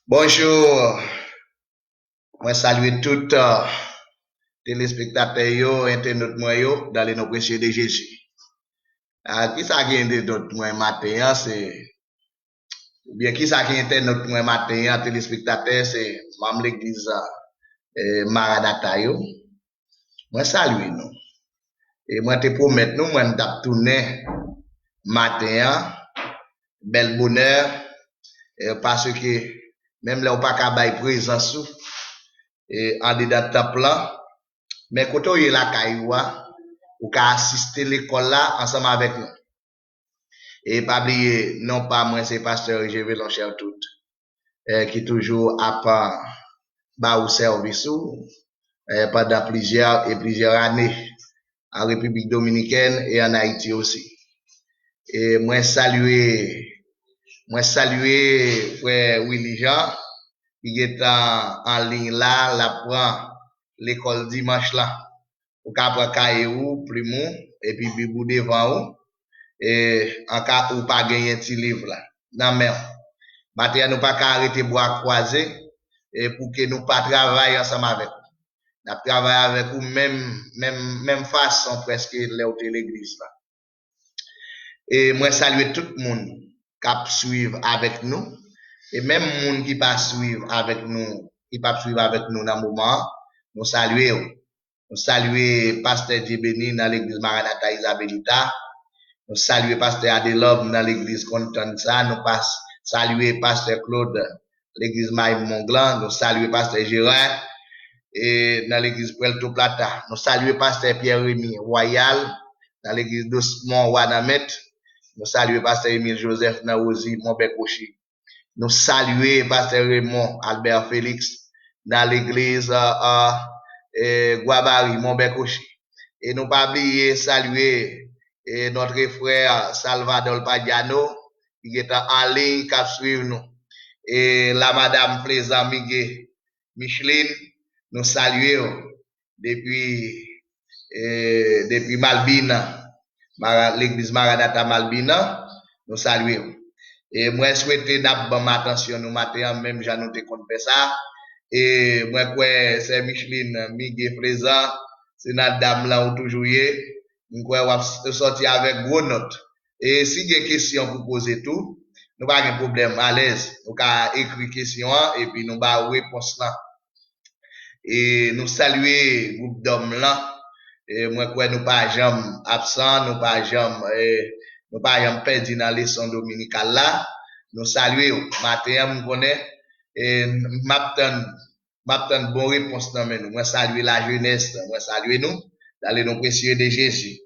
Bonjour, moi salue tout téléspectateurs yo, internautes moi yo, dans le nom précieux de Jésus. Qui ça qui est notre moi matin, c'est ou bien qui ça qui est notre moi matin, téléspectateurs, c'est membre l'église Maranatha yo. Moi salue nous. Et moi te promettre nous moi m't'a tourner matin, bel bonheur parce que même là on pas capable bailler présence et en dedans temple là, mais quand on est la cailloua, ou ka assister l'école là ensemble avec nous. Et pas oublier, non pas moi, c'est pasteur Jévé Loncher tout, qui toujours a pas ba ou service pendant plusieurs années en République Dominicaine et en Haïti aussi. Et moi saluer frère Willy Jean, qui est en ligne là, la prend l'école dimanche là. Ou ka prend cahier ou, plumon, et puis bibou devant ou, et en cas où pas gagner un petit livre là. Non, mais, maintenant, nous pas arrêter bois croiser, et pour que nous pas travailler ensemble avec vous. Nous travaillons avec vous même façon presque l'église là. Et moi, saluer tout le monde qui suivre avec nous, et même le monde qui pas suivre avec nous, qui pas suivre avec nous dans le moment, nous saluons. Nous saluons pasteur Djibeni dans l'église Maranatha Isabelita. Nous saluons pasteur Adelov dans l'église Constanza. Nous saluons pasteur Claude l'église Maïm Monglan. Nous saluons pasteur Gérard et dans l'église Puerto Plata. Nous saluons pasteur Pierre-Rémy Royal dans l'église d'Osmont Wanamet. Nous saluons pasteur Émile Joseph Naozi Montbecochi. Nous saluons pasteur Raymond Albert Félix dans l'église Guabari Montbecochi. Et nous pas oublier saluer notre frère Salvador Padiano qui est en ligne qui suit nous. Et la madame Plaisant Miguel Micheline, nous saluons depuis Malbina, l'église Maranatha Malbina, nous saluons. Et moi, souhaiter d'abord ma attention nous matin, même j'en ai compte ça. Et moi, quoi, c'est Micheline Miguel Plaisant, c'est notre dame là où toujours y est. Moi, on va sortir avec gros notes. Et si il y a des questions pour poser tout, nous pas de problème, à l'aise. Nous avons écrit question et puis nous avons réponse là. Et nous saluer groupe d'hommes là. Et moi, quoi, nous pas jamais absent, nous pas jamais perdu dans les leçons dominicales là. Nous saluons. Matin, nous connaissons. Et m'attend bonne réponse dans nous. Moi, saluer la jeunesse, moi, saluer nous, dans les noms précieux de Jésus.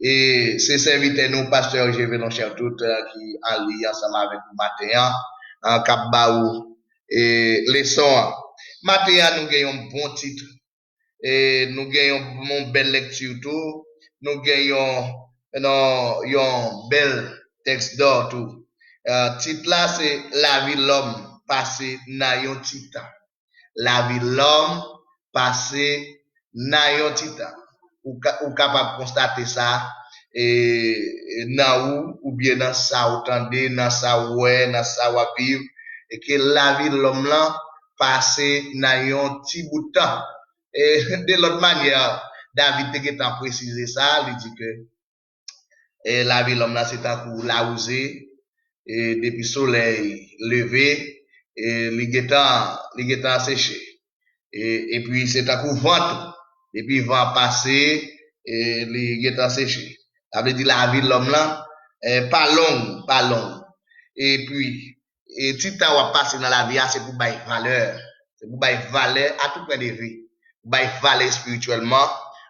Et c'est serviteur nous, pasteur Jévé Loncher tout, qui en lien ensemble avec nous matin, en Cap Baou, et leçon. Matin, nous gagnons un bon titre. Et nous gagnons une belle lecture tout. Nous gagnons un bel texte d'or tout. Titre là, c'est La vie de l'homme passé dans yon titan. La vie de l'homme passé dans yon titan. Ou capable de constater ça dans ou bien dans ça ou tendez, dans ça ouais, dans ça ou vivre et que la vie de l'homme là passé dans yon petit bout de temps. Et de l'autre manière, David te précisé ça, il dit que la vie de l'homme là c'est un coup la osé et depuis soleil levé et il est séché et puis c'est un coup vent et puis vent passer et il est séché. Ça veut dire la vie de l'homme là pas long et puis et si tu vas passer dans la vie c'est pour bailler valeur, c'est pour bailler valeur à tout point de vue, pour bailler valeur spirituellement,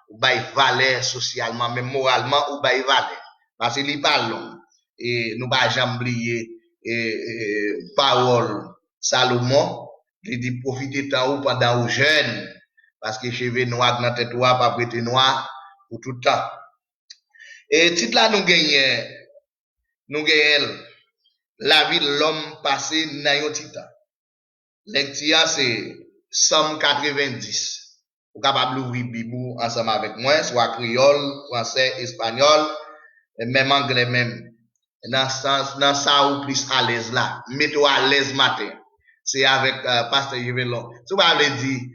pour bailler valeur socialement, même moralement ou bailler valeur parce qu'il n'est pas long. Et nous pas jamais oublier parole Salomon qui dit profiter temps ou pendant aux jeunes parce que cheveux noirs dans tête noire pas prêter noir pour tout le temps. Et titre là nous gagnons la vie de l'homme passé dans yon titan. Lecture c'est Somme 90. Vous capable d'ouvrir Bible ensemble avec moi, soit créole, français, espagnol, et même anglais même. Dans ça ou plus à l'aise là. Mettez-vous à l'aise matin. C'est avec Pasteur Yvelon. Si vous avez dit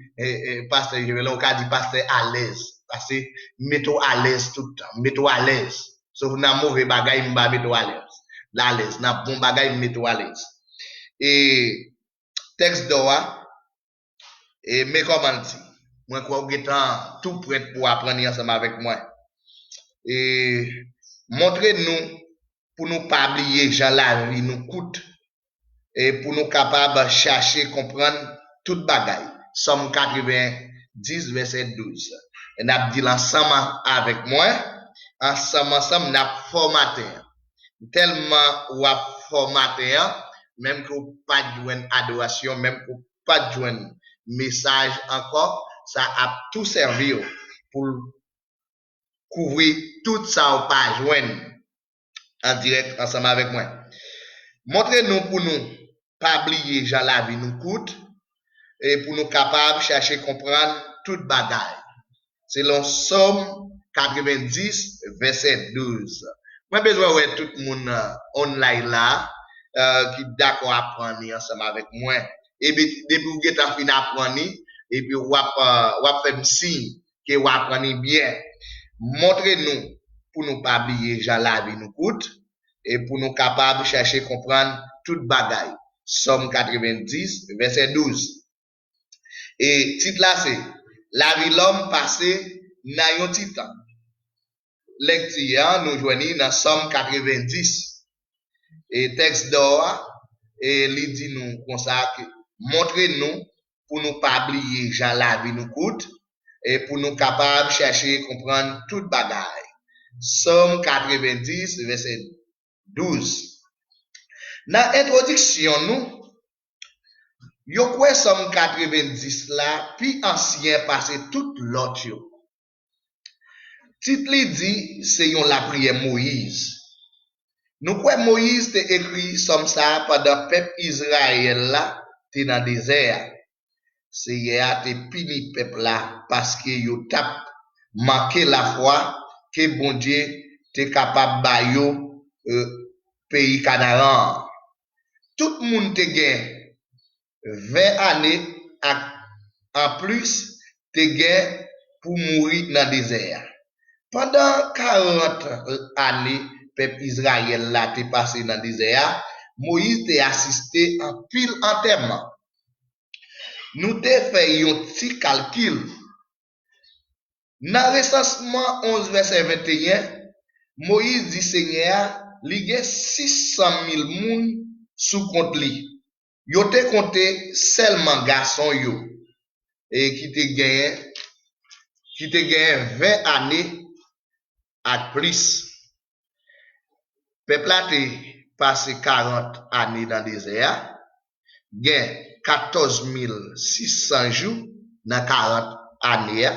Pasteur Yvelon, vous avez dit Pasteur à l'aise. Parce que mettez-vous à l'aise tout le temps. Mettez-vous à l'aise. Sauf dans mauvais bagaille, mettez-vous à l'aise. La l'aise. Dans bon bagaille, mettez-vous à l'aise. Et texte d'oa, et mes commentaires. Moi, quoi, vous êtes tout prêt pour apprendre ensemble avec moi. Et montrez-nous, pour nous pas oublier, Jean la vie nous coûte. Et pour nous capables de chercher, comprendre toute bagaille. Somme 90, verset 12. Et nous avons dit ensemble avec moi, ensemble, nous avons formaté. Tellement ou a formaté, même que vous pas de adoration, même que vous pas de message encore, ça a tout servi pour couvrir tout ça ou pas joindre en direct ensemble avec moi. Montrez-nous pour nous pas oublier Jean la vie nous coûte et pour nous capables de chercher comprendre toute bagaille. Selon Somme 90 verset 12. Moi besoin de tout le monde online là qui d'accord à apprendre ensemble avec moi. Et puis depuis vous êtes fini apprendre et puis vous faire signe que vous apprenez bien. Montrez-nous pour nous pas oublier Jean la vie nous coûte et pour nous capables de chercher comprendre toute bagaille. Somme 90 verset 12. Et titre là c'est la vie l'homme passé dans un petit temps. Lecture nous joignons dans Somme 90. Et texte d'or et il dit nous comme ça que montrez-nous pour nous pas oublier Jean la vie nous coûte et pour nous capables de chercher comprendre toute bagaille. Somme 90 verset 12. Dans l'introduction nous yo quoi Somme 90 là puis ancien passé toute l'autre yo. Titre li dit c'est yon la prière Moïse. Nous quoi Moïse te écrit somme ça pendant peuple Israël là te dans désert. C'est hier te pini peuple là parce que yo tap manqué la foi que bon Dieu te capable ba yo pays Canaan. Tout le monde te gain 20 années en plus te gain pour mourir dans désert. Pendant 40 années, peuple Israël là te passé dans le désert, Moïse te assisté en pile enterrement. Nous te fait un petit calcul. Dans recensement 11 verset 21, Moïse dit Seigneur, il y a 600 000 moun sous compte li. Yo te compté seulement garçon yo et qui te gagne 20 années à plus. Peuple a passé 40 années dans le désert, gain 14 600 jours dans 40 années.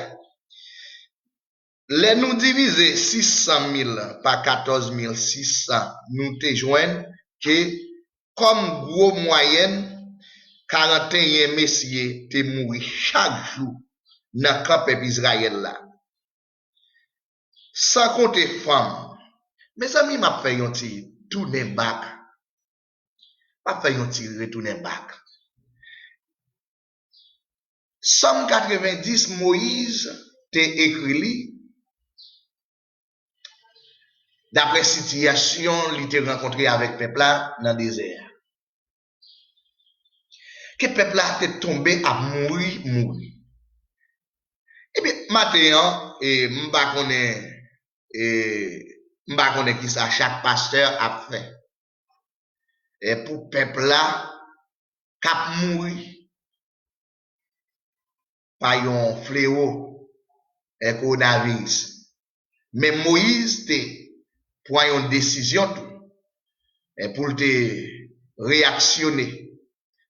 Les nous diviser 600 000 par 14 600, nous te joignent que comme gros moyenne, 41 messieurs te mourir chaque jour dans le camp peuple Israël là. Sans compter femmes. Mes amis, m'a fait un petit tourner back. M'a fait un petit retourner back. Somme 90, Moïse te écrit d'après situation, il te rencontré avec peuple là dans le désert. Que peuple là te tombé à mourir. Et bien, maintenant, et m'ba connaît qui ça chaque pasteur a fait. Et pour peuple là, cap mourir par un fléau et coronavirus. Mais Moïse te prend une décision tout. Et pour te réactionner.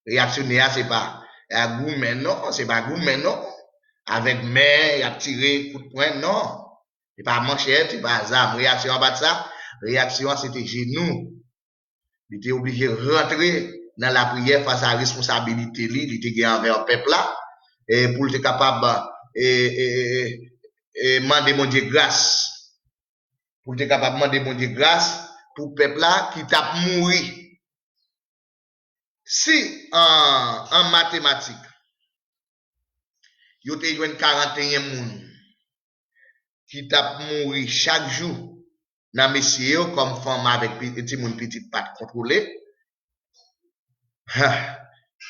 Réactionner, c'est pas un gourmet, non, c'est pas gourmet, non. Avec main, il a tiré coup de poing, non. C'est pas manchette, c'est pas ça. Réaction en bas de ça, réaction c'était genou. Il était obligé de rentrer dans la prière face à la responsabilité, il était envers le peuple là. et pour être capable et demander mon Dieu grâce. Pour être capable de demander mon Dieu grâce pour le peuple là qui t'a mouru. Si en mathématiques, yo te joine 41 moun qui t'a mouru chaque jour dans messieurs comme femme avec petit moun petit pas contrôlé,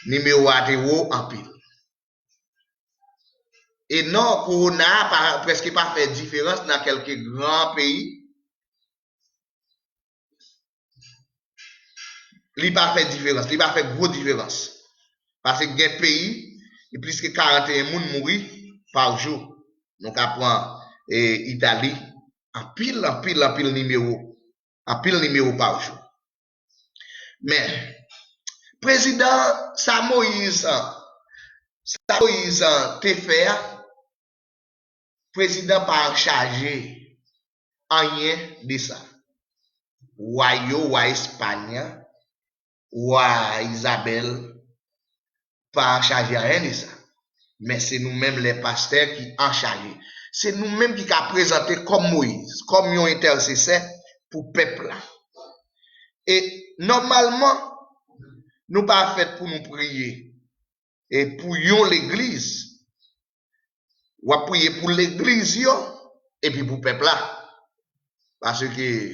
numéro a te haut en pile. Et non, corona presque pas fait différence dans quelques grands pays. Il pas fait différence, il pas fait grosse différence. Parce que des pays, il y a plus que 41 personnes mourir par jour. Donc, après, Italie, en pile numéro. En pile numéro par jour. Mais, président, ça Moïse te fait, président pas chargé rien de ça. Ou Espagne, ou Isabelle, pas chargé rien de ça. Mais c'est nous-mêmes les pasteurs qui en chargé. C'est nous-mêmes qui avons présenté comme Moïse, comme un intercesseur pour le peuple. Et normalement, nous pas fait pour nous prier. Et pour l'église. Ou à prier pour l'église et puis pour le peuple là. Parce que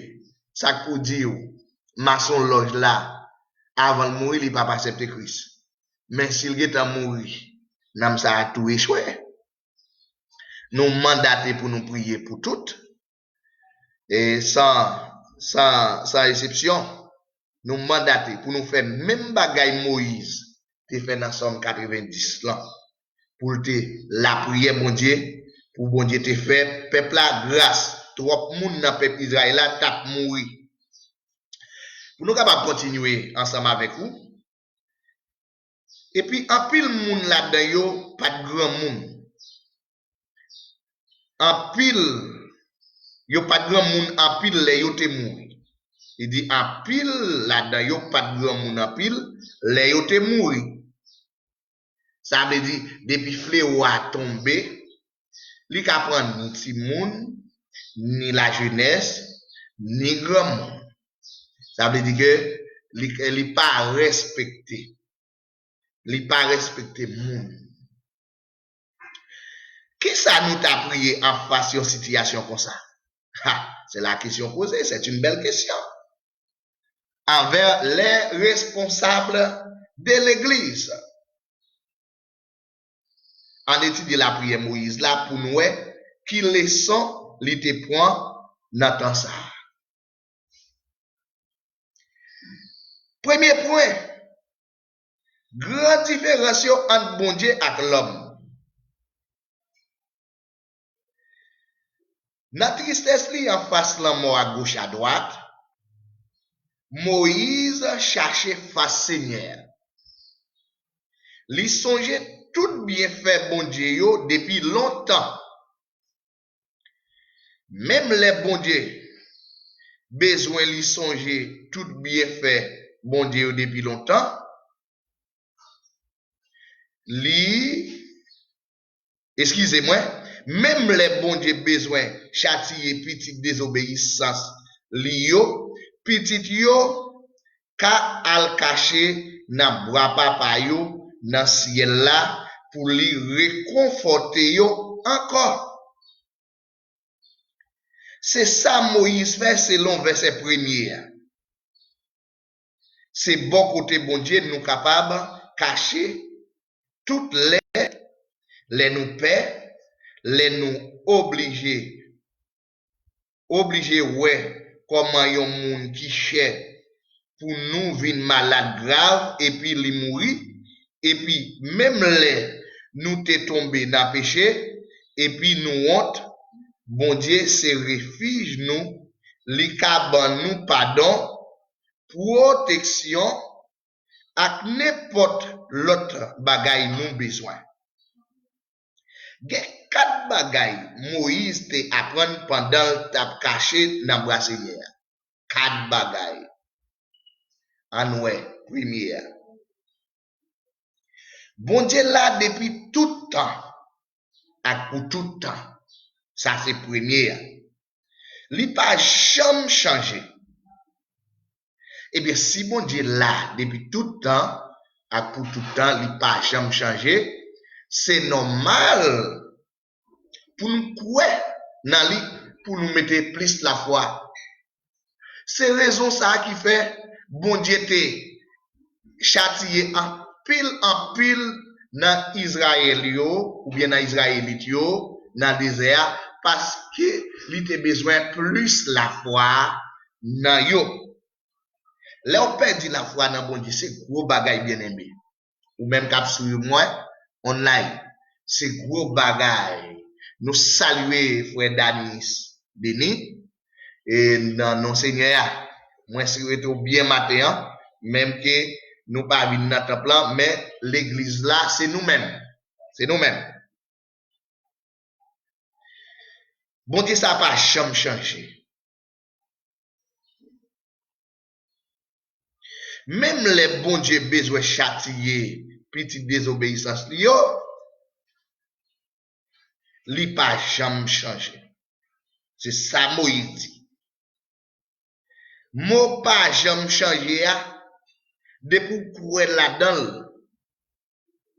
ça pour dire, maçon loge là, avant de mourir, il n'a pas accepté Christ. Mais s'il est mort, nous ça a tout échoué. Nous mandater pour nous prier pour toutes. Et sans exception, nous mandater pour nous faire même bagaille Moïse, te fait dans Somme 90 là. Pour te la prière, mon Dieu, pour bon Dieu te fait, peuple la grâce, trop moun dans peuple Israël là, tap mourir. Pour nous capables continuer ensemble avec vous. Et puis, en pile moun là-dedans yo, pas de grand moun. En pile, yo pas de grand moun, en pile les yo te mouri. Il dit, en pile là-dedans yo, pas de grand moun, en pile, les yo te mouri. Ça veut dire, depuis fléau a tombé, li ka prendre ni ti moun, ni la jeunesse, ni grand moun. Ça veut dire que li pas respecté. Li pas respecté moun. Qui ça nous t'a prié en face de situation comme ça? C'est la question posée, c'est une belle question. Envers les responsables de l'église. En étudiant la prière Moïse là pour nous, qui leçon li te point dans temps ça. Premier point, grande différence entre bon Dieu et l'homme. Dans tristesse li en face la mort à gauche à droite, Moïse cherchait face Seigneur. Li songeait tout bien fait bon Dieu yo depuis longtemps. Même les bon Dieu besoin li songer tout bien fait bon Dieu depuis longtemps. Excusez-moi, même les bon Dieu besoin châtier petite désobéissance li yo, petite yo ka al cacher nan bras papa yo dans ciel là pour li réconforter yo encore. C'est ça Moïse fait selon verset premier. C'est bon côté bon Dieu nous capables cacher toutes les nous paix, les nous obliger ouais comment yon moun qui cher pour nous vin malade grave et puis li mourir et puis même les nous te tomber dans péché et puis nous honte bon Dieu c'est refuge nous li ka ban nous pardon protection ak n'importe l'autre bagay nous besoin. Gen 4 bagay Moïse te apprendre pendant tap caché dans bras Seigneur. 4 bagay. En ouais, première. Bon Dieu là depuis tout temps, et pour tout temps. Ça c'est premier. Il pas jamais changé. Eh bien, si bon Dieu là depuis tout temps, et pour tout temps, il pas jamais changé, c'est normal pour nous croire dans lui, pour nous mettre plus la foi. C'est raison ça qui fait bon Dieu te châtié en pile dans Israël ou bien dans Israélite yo, dans le désert parce que il a besoin plus la foi dans yo. Là on perd la foi dans bon Dieu, c'est gros bagay bien aimé. Ou même cap sur moi online, c'est gros bagay. Nous saluer frère Danis Denis et dans nos seigneurs. Moi souhaite bien matin même que nous pas venir dans temple là, mais l'église là c'est nous-mêmes. C'est nous-mêmes. Bon Dieu ça pas jamais changé. Même les bon Dieu besoin châtier petite désobéissance li yo, li pas jamais changé. C'est ça Moïse dit. Mot pas jamais changé depuis courir là-dedans.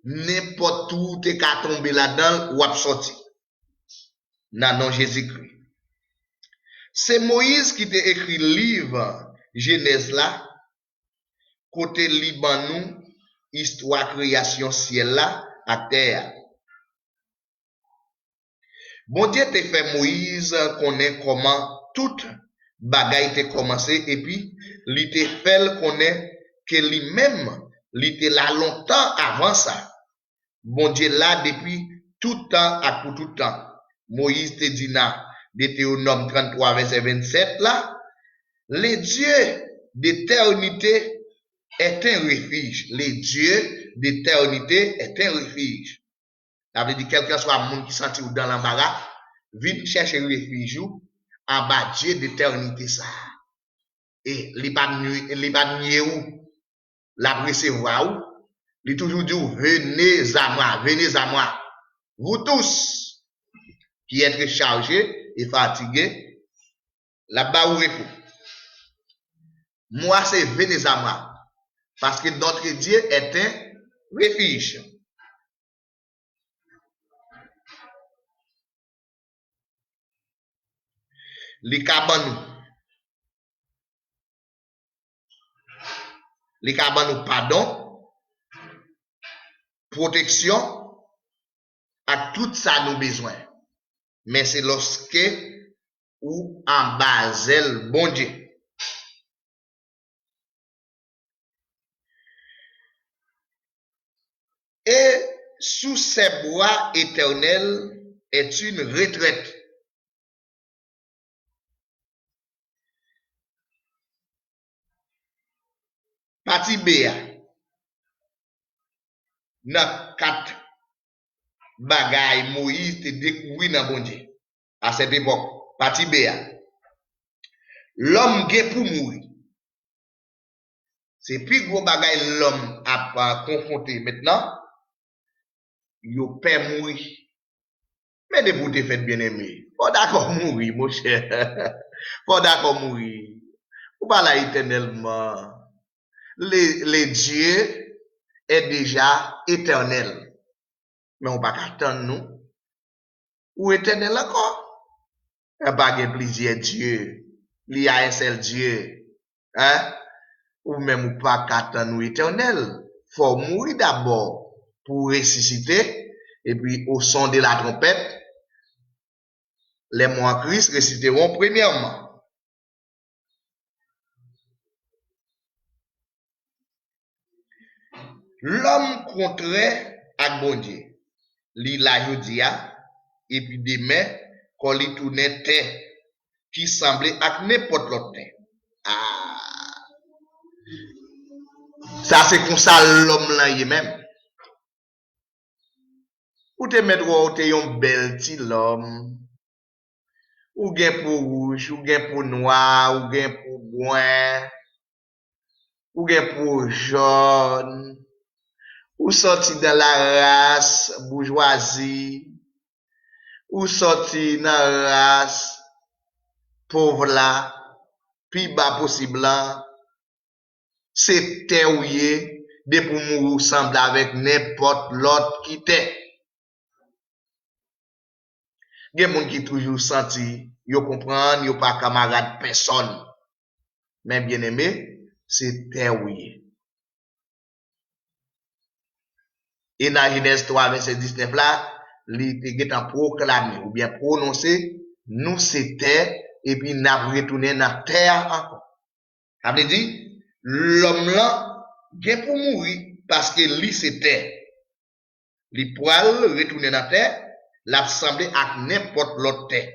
N'importe où t'es qu'à tomber là-dedans ou à sortir. Dans non Jésus-Christ. C'est Moïse qui t'a écrit le livre Genèse là, côté Liban nous, histoire création ciel là, à terre. Bon Dieu t'a fait Moïse connaît comment toute bagaille t'a commencé et puis il t'a fait connaître que lui-même, il était là longtemps avant ça. Bon Dieu là depuis tout temps à pour tout temps. Moïse te dit dans Deutéronome 33 verset 27 là, les dieux d'éternité est un refuge. Les dieux d'éternité est un refuge. Ça veut dire quel que soit le monde qui senti dans l'embarras, vite chercher un refuge en bas Dieu d'éternité ça. Et les pas nier où la recevoir où, il toujours dit venez à moi. Vous tous qui êtes chargés et fatigués, là-bas où repos. Moi, c'est venez à moi. Parce que notre Dieu est un refuge. Les cabanes, pardon, protection, à tout ça nous besoin. Mais c'est lorsque ou en basel bon Dieu. Et sous ces bois éternels est une retraite. Partie B, dans 4 bagailles Moïse te découvert dans bon Dieu à cette époque. Partie B, l'homme qui pour mourir. C'est plus gros bagaille l'homme a confronté maintenant. Yo père mourir. Mais de vous te faites bien aimer. Faut d'accord mourir, mon cher. Faut d'accord mourir. Ou pas là éternellement. Les dieux est déjà éternel. Mais on va pas attendre nous. Ou éternel encore. Il n'y a pas plusieurs dieux. Il y a un seul Dieu. Hein? Ou même ou pas attendre nous éternel. Faut mourir d'abord pour ressusciter. Et puis au son de la trompette, les mots en Christ réciteront premièrement. L'homme contraire à bon Dieu. Li la jodia, et puis demain, quand il tournait terre, qui semblait à n'importe l'autre terre. Ah. Ça, c'est comme ça l'homme là, il même. Ou te mettre ou te yon bel ti l'homme. Ou gen pour rouge, ou gen pour noir, ou gen pour brun, ou gen pour jaune, ou sorti dans la race bourgeoisie, ou sorti dans la race pauvre là, plus bas possible là, c'est terrouillé, de pour mourir semble avec n'importe l'autre qui t'est. Il y a des gens qui toujours senti, ils comprennent, ils pas camarade personne. Mais bien aimé, c'est terrouillé. Et dans Genèse 3, verset 19 là, il est en proclamé ou bien prononcé, nous c'était, et puis nous retourné dans la terre encore. Ça veut dire, l'homme là, il pour mourir, parce que lui c'était. Il pourra retourner dans la terre, l'assembler avec n'importe l'autre terre.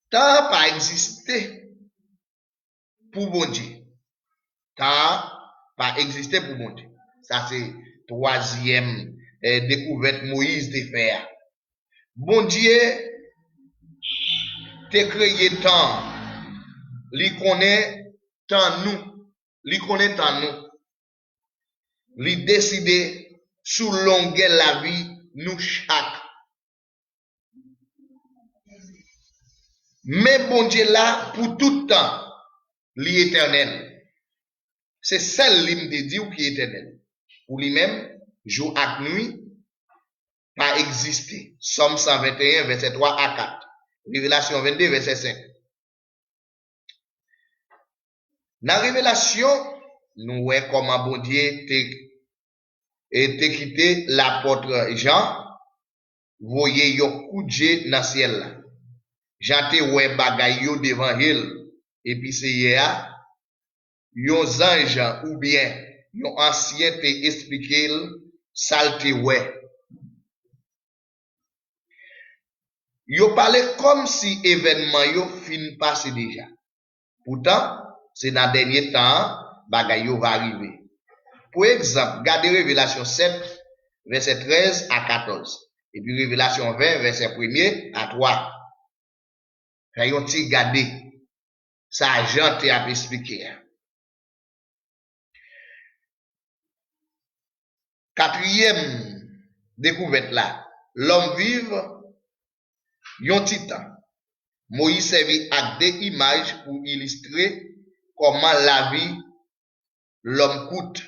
Tant pas existé pour bon Dieu. Tant pas existé pour bon Dieu. Ça c'est troisième découverte Moïse de faire. Bon Dieu te créé tant, li connaît tant nous, li connaît tant nous, li décidé sous longueur la vie nous chaque. Mais bon Dieu là pour tout temps, li éternel. C'est celle qui me dit qui est éternel. Pour lui-même, jour et nuit, pas exister. Somme 121, verset 3 à 4. Révélation 22, verset 5. Dans la révélation, nous voyons comment bon Dieu était quitté l'apôtre Jean, voyez yon coup de jet dans le ciel. Jean te ouais bagay yo devant elle, et puis c'est hier, yon ange ou bien yon ancien te expliqué salte ouais. Yo parlé comme si événement yo fin passé déjà. Pourtant, c'est dans le dernier temps, bagay yo va arriver. Pour exemple, regardez Révélation 7, verset 13 à 14. Et puis Révélation 20, verset 1er à 3. Rayon ti gade, ça Jean te a expliqué. Quatrième découverte là, l'homme vive, yon titan. Moïse servi à des images pour illustrer comment la vie, l'homme coûte.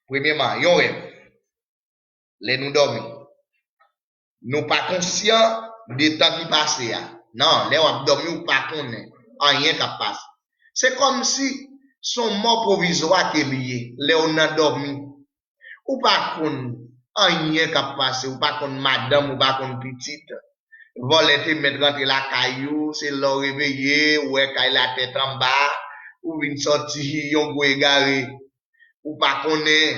Premièrement, yon rêve. Les nous dormir. Nous pas conscients des temps qui passent. Non, les on dormi ou pas connaît. Rien qui passe. C'est comme si son mort provisoire qui est lié. Les on a dormi. Ou pas connaît. Rien qui passe. Ou pas connaît madame ou pas connaît petite. Volette mettre rentrer la caillou, c'est l'or réveillé, ou est la tête en bas, ou une sortie, yon go égaré. Ou pas connaît,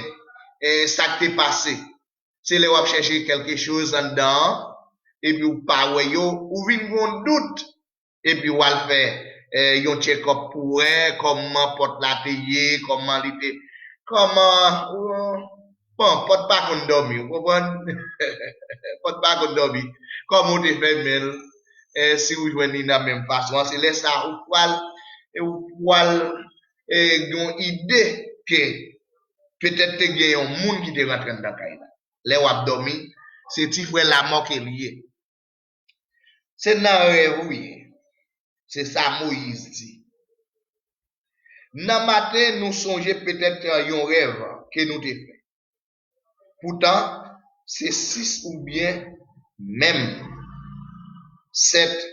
ça qui t'est passé. C'est là où on chercher quelque chose en dedans, et puis ou pas ouais yo, ou vin gon doute, et puis ou al fait yon check-up pour comment porte la teye, comment l'ité, comment bon, porte pas qu'on dormi, vous comprenez? Porte pas qu'on dormi. Comment te fait mail si vous jouez dans la même façon, c'est là ça ou poil une idée que peut-être que y a un monde qui te rentre dans la caille. Les wap dormi, c'est ti frère la mort qui est lié. C'est dans rêve oui. C'est ça Moïse dit. Dans matin nous songeons peut-être un rêve que nous te fait. Pourtant, c'est 6 ou bien même 7.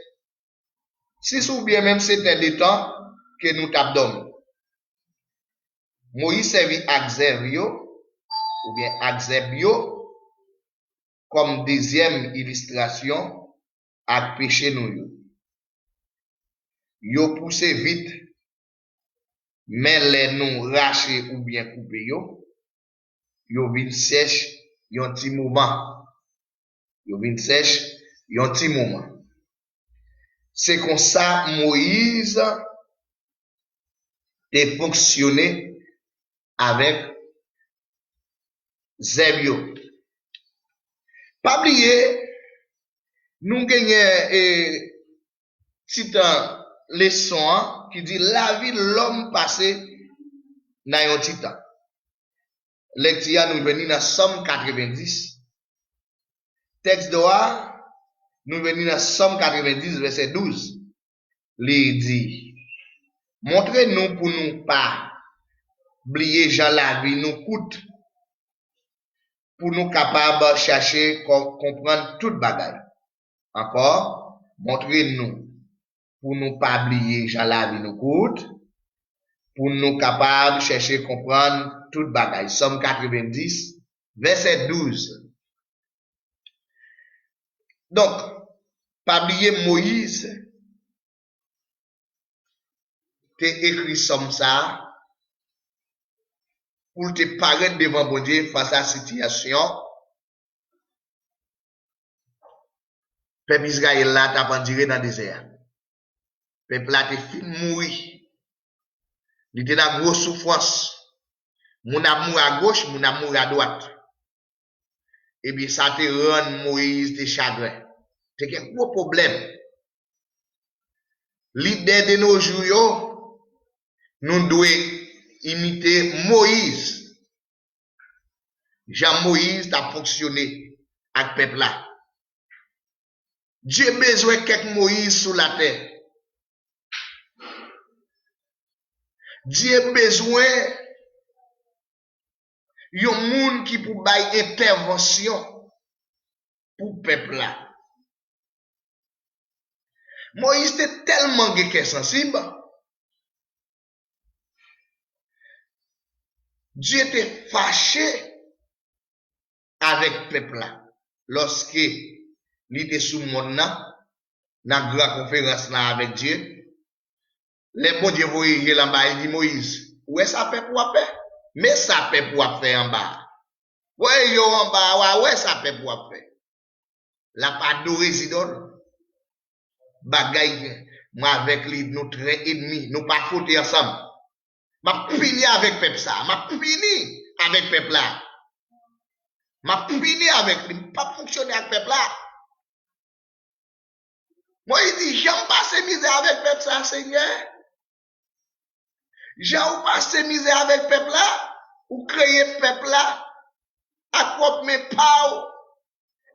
6 ou bien même 7 heures de temps que nous t'abdonnons. Moïse servit Axebio ou bien Axebio comme deuxième illustration à péché nous. Yo poussé vite, mais les nous raché ou bien coupé yo vin sèche yon petit moment. Yo vin sèche yon petit moment. C'est comme ça Moïse a fonctionné avec Zebio. Pas oublier, nous gagnons petite leçon qui dit la vie de l'homme passé dans un petit temps. Lecture nous venons dans Somme 90. Texte d'Oa, nous venons dans Somme 90, verset 12. Il dit, montrez-nous pour nous pas oublier Jean la vie nous coûte, pour nous capables de chercher, comprendre toute bagaille. Encore, montrez-nous pour nous pas oublier Jean la vie nous coûte, pour nous capables de chercher, comprendre toute bagaille. Somme 90, verset 12. Donc, pas oublier Moïse, t'es écrit somme ça, pour te paraître devant bon Dieu face à la situation. Peuple Israël là t'a pendiré dans le désert. Peuple là te fin mourir. Il était dans grosse souffrance. Mon amour à gauche, mon amour à droite. Et bien ça te rend Moïse de chagrin. C'est un gros problème. L'idée de nos jours, nous devons imiter Moïse. Jean-Moïse a fonctionné avec le peuple là. Dieu a besoin de quelques Moïse sur la terre. Dieu a besoin d'un monde qui peut faire intervention pour le peuple là. Moïse était tellement sensible. Dieu était fâché avec le peuple là. Lorsque il était sous le monde là, dans la grande conférence là avec Dieu, les bon Dieu voyaient là-bas, il dit Moïse, où est ça fait pour faire? Mais ça fait pour faire en bas. Ouais, yo en bas, ouais, ça fait pour faire. La pas de résident. Bagaille, moi avec lui, nous très ennemis, nous pas fouter ensemble. M'a fini avec peuple ça, m'a fini avec peuple là. M'a fini avec lui, pas fonctionner avec peuple là. Moi, il dit, j'aime pas se miser avec peuple ça, Seigneur. J'aime pas se miser avec peuple là, ou créer peuple là, à quoi mes pas,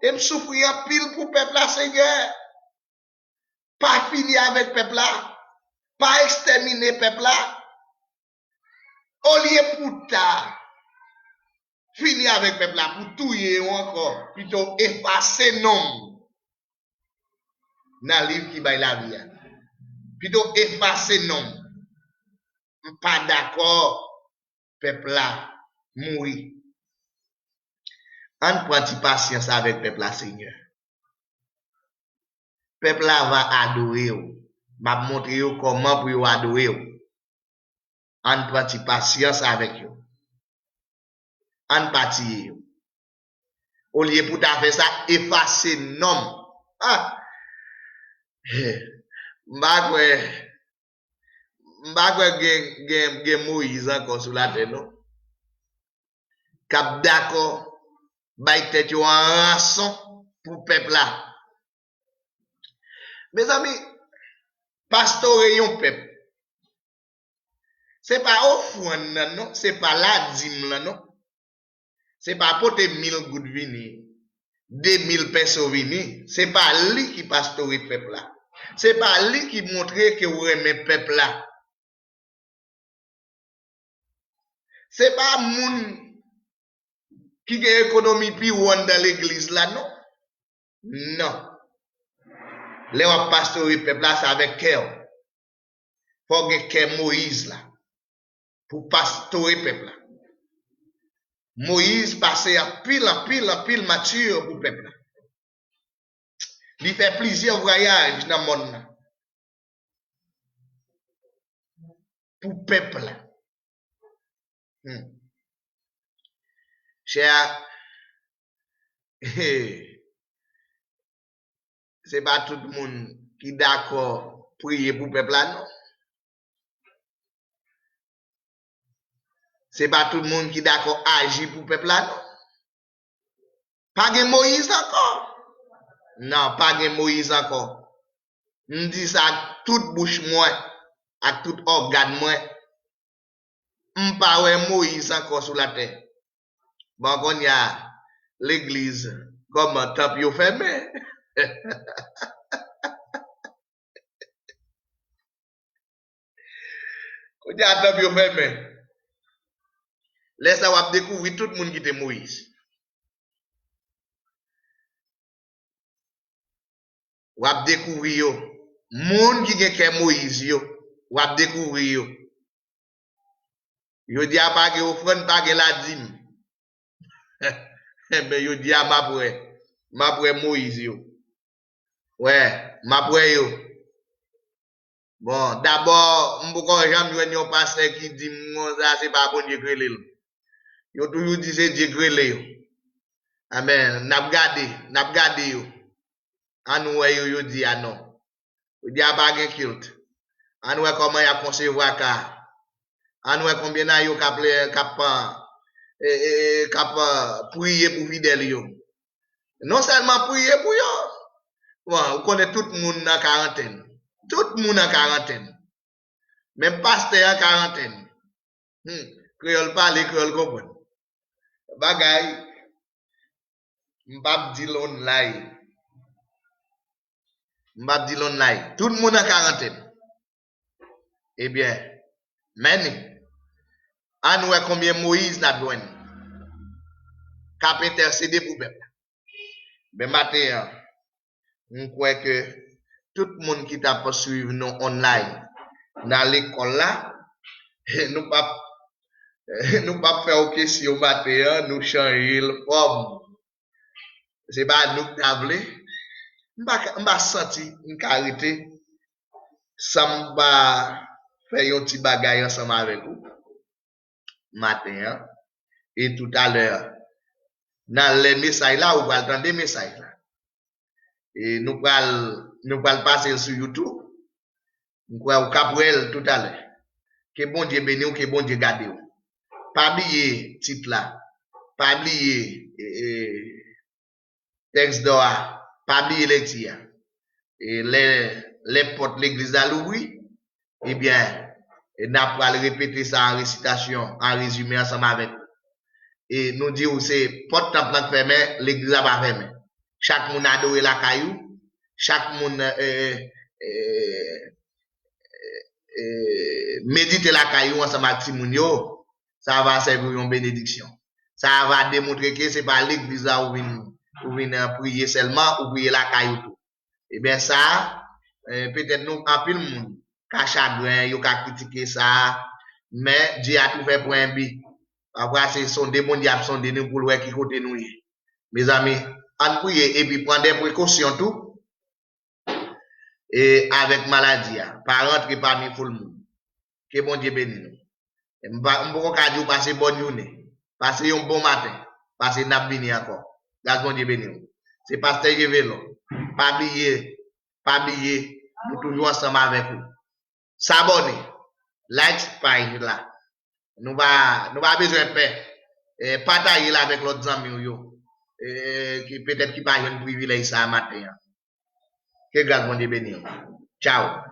et me souffrir en pile pour peuple là, Seigneur. Pas fini avec peuple là, pas exterminer peuple là. Au lieu pour ta, fini avec peuple là, pour touiller ou encore, plutôt effacer nom dans le livre qui baille la vie. Plutôt effacer nom. Pas d'accord, peuple là, mourir. On prend patience avec peuple là, Seigneur. Peuple là va adorer. M'a montrer comment pour adorer. On prend patience avec eux. On partit. Au lieu pour ta faire ça, effacer nom. Ah! M'bakwe gen Moïse encore sur la terre, non? Cap d'accord, bay tête yo en rançon pour peuple là. Mes amis, pastorer yon peuple. C'est pas offrande, non? C'est pas la dîme, non? C'est pas porter 1000 gouttes vini, 2000 personnes vini. C'est pas lui qui pastorer peuple là. C'est pas lui qui montre que vous aimez peuple là. C'est pas moun qui a économie plus haute dans l'église là, non? Non. Les pastorer peuple là, c'est avec cœur. Faut que cœur Moïse là. Pour pastorer peuple là. Moïse passait en pile mature pour peuple là. Il fait plusieurs voyages dans le monde là. Pour peuple là. Cher, c'est pas tout le monde qui est d'accord pour prier pour peuple là, non? C'est pas tout le monde qui est d'accord agir pour peuple là, non? Pas de Moïse encore. Non, pas de Moïse encore. On dit ça à toute bouche moi, à tout organe moi. m'pa ouais Moïse encore sous la terre. Bon, qu'on y a l'église comme un temple yo fermé. Qu'on y a un temple yo fermé. Laisse ça va découvrir tout le monde qui était Moïse. Wap découvrir yo. Monde qui gen Moïse yo. Wap découvrir yo. Yo di a pa ge offrande pa ge la dîme. Ben yo di a mapwe Moïse yo. Ouais, mapwe yo. Bon, d'abord, m'boko jam yon yon pasteur qui dit ça c'est pas bon Dieu grelé. Yo toujours dit c'est Dieu grelé yo. Amen. N'a gade yo. An yo yo di a non. Yo di a pa gen kilt. An comment y a concevoir ka. An combien na yo kap prier pour fidèle yo. Non seulement prier pour yo. Bon, on connaît tout le monde dans quarantaine. Tout le monde en quarantaine. Même pasteur en quarantaine. Créole parle, créole comprend. Bagay, m'bap di l'online. M'bap di l'online. Tout le monde en quarantaine. Eh bien, meni, an wè combien Moïse n'a douane. Kap intercédé pour peuple. Ben matin, on croit que tout le monde qui t'a poursuivi nous online dans l'école là, nous pas faire une question matin, nous changer le forme. C'est pas nous qui t'avons. M'ba senti une carité sans m'ba faire un petit bagay ensemble avec vous matin et tout à l'heure dans les messages là ou va des messages là et nous va passer sur YouTube nous va Caprel tout à l'heure que bon Dieu béni ou que bon Dieu garde ou pas oublier titre là pas oublier texte d'or pas oublier les tirs et les portes l'église à l'ouvrir eh bien n'a pas répéter ça en récitation en résumé ensemble avec et nous dire c'est porte temple fermé l'église va fermé chaque monde adore la caillou chaque monde méditer la caillou ensemble avec Timounio ça va servir une bénédiction ça va démontrer que c'est pas l'église là où vient prier seulement ou prier la caillou tout et bien ça peut-être nous en pile monde ka chagrin yo ka critiquer ça mais Dieu a tout fait pour un but après c'est son démon diable son nous pour voir qui côté nous mes amis en prier et puis prendre des précautions tout et avec maladie pas rentrer parmi tout le monde que bon Dieu bénisse nous m'poko ka di passer bonne journée passer un bon matin passer n'a vini encore grâce bon Dieu bénisse nous c'est pasteur Yvelo pas oublier nous toujours ensemble avec vous s'abonner like page là nous va besoin de paix partager là avec l'autre amis yo qui peut-être qui pas un privilège ça matin que grâce bon Dieu bénisse ciao